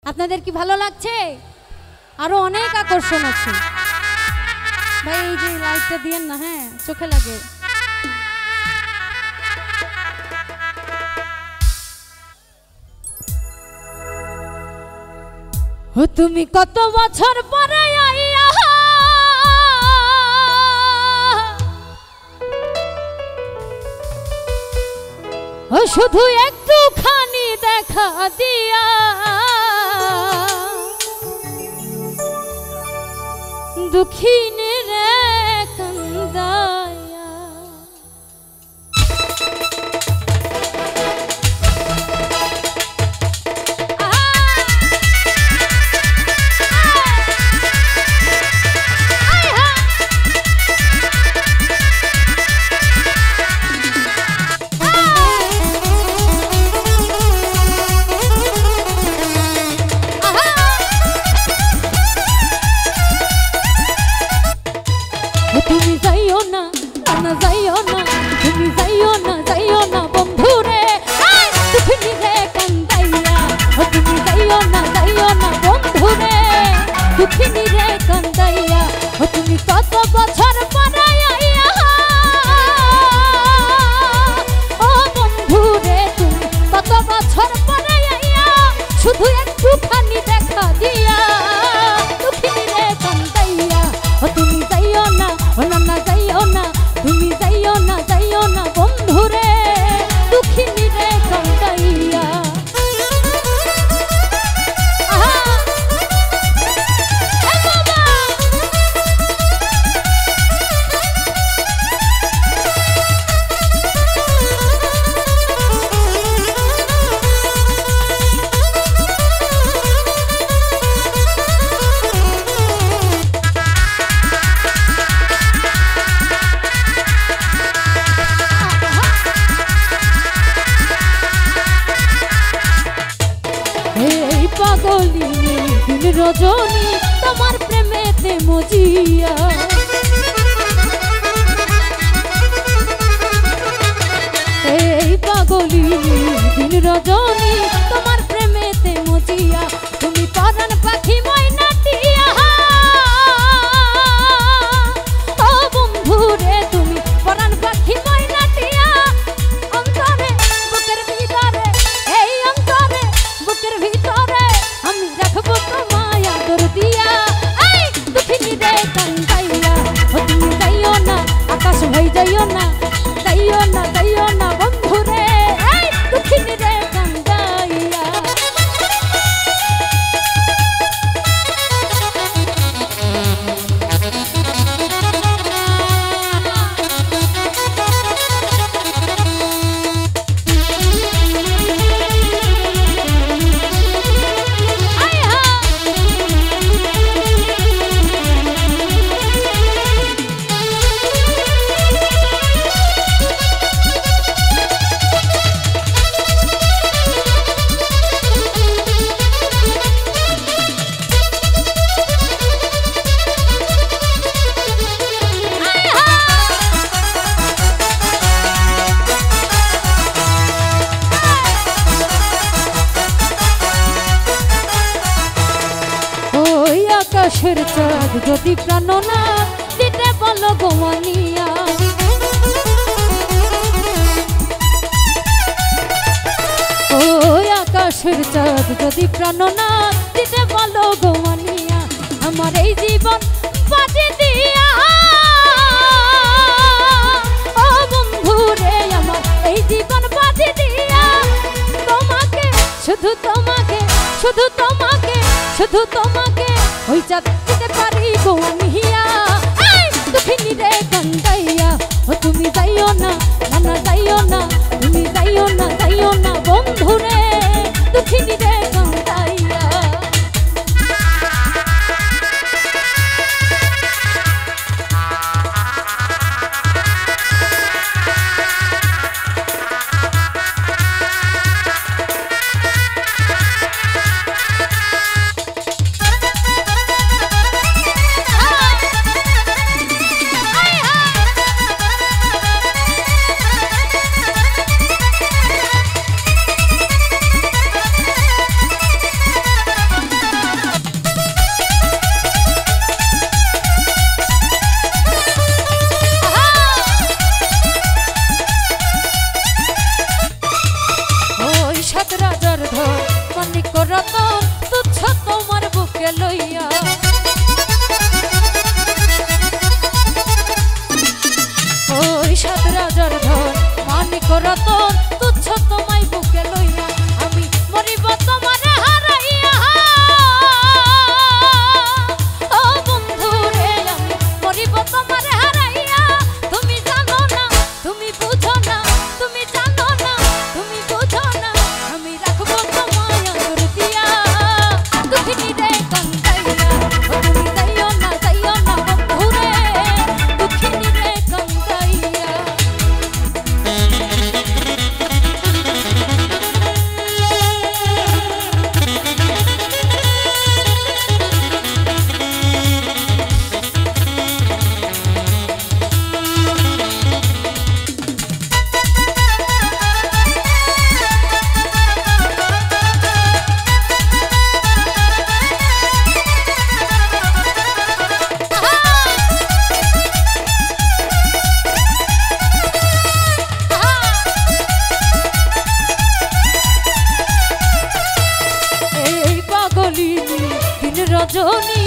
আপনাদের কি ভালো লাগছে? আরো অনেক আকর্ষণ আছে ভাই। এই যে লাইটটা দিয়েন না, হ্যাঁ চোখে লাগে। ও তুমি কত বছর পরে আইয়া ও শুধু একটুখানি দেখা দিয়া দুঃখিনী রে কান্দায়া। তুমি যাইও না, না যাইও না, তুমি যাইও না, যাইও না বন্ধু রে দুঃখিনী রে কান্দাইয়া। তুমি যাইও না, যাইও না বন্ধু রে দুঃখিনী রে কান্দাইয়া। তুমি কত বছর পরে আইয়া ও বন্ধু রে, তুমি কত বছর পরে আইয়া শুধু একটুখানি দেখা দিয়া দুঃখিনী রে কান্দাইয়া। তুমি যাইও না, না না যাইও না, তুমি যাইও না, যাইও না বন্ধু রে দুঃখিনী রে কান্দাইয়া। পাগলি দিন রজনী তোমার প্রেমেতে মজিয়া, এই পাগলি দিন রজনী তোমার প্রেমেতে মজিয়া। তুমি পরাণ পাখি ময়নাটিয়া ও বন্ধু রে, তুমি পরাণ পাখি ময়নাটিয়া। অন্তরে বুকের ভিতরে, এই অন্তরে বুকের ভিতরে আমি রাখবো তোমায় আদর দিয়া। এই দুঃখিনী রে কান্দাইয়া। তুমি যাইও না, আকাশ হয়ে যাইও না, যাইও না, যাইও না বন্ধু রে এই দুঃখিনী রে কান্দাইয়া। আকাশের চাঁদ যদি প্রাণনা দিতে বলো গোমানিয়া, ও আকাশের চাঁদ যদি প্রাণনা দিতে বলো গোমানিয়া। আমার এই জীবন বাজি দিয়া ও বন্ধু রে, আমার এই জীবন বাজি দিয়া তোমাকে, শুধু তোমাকে, শুধু তোমাকে, শুধু তোমাকে ওই চাঁদ দিতে পারি গোয়ানিয়া। দুঃখিনী রে কান্দাইয়া। তুমি যাইও না, না যাইও না, তুমি যাইও না, যাইও না বন্ধু রে দুঃখিনী রে কান্দাইয়া। জানন তুচ্ছ তোমার বুকে লইয়া ওই সাত রাজার ধন মানিক রতন তুচ্ছ তোমায় বুকে লইয়া আমি মরিব তোমারে হারাইয়া ও বন্ধু রে আমি মরিব তোমারে হারাইয়া তুমি জানো না তুমি বুঝো না তুমি জানো না তুমি বুঝো না আমি রাখবো তোমায় আদর দিয়া দুঃখিনী রে কান্দাইয়া তুমি যাইও না বন্ধু রে দুঃখিনী রে কান্দাইয়া রজনী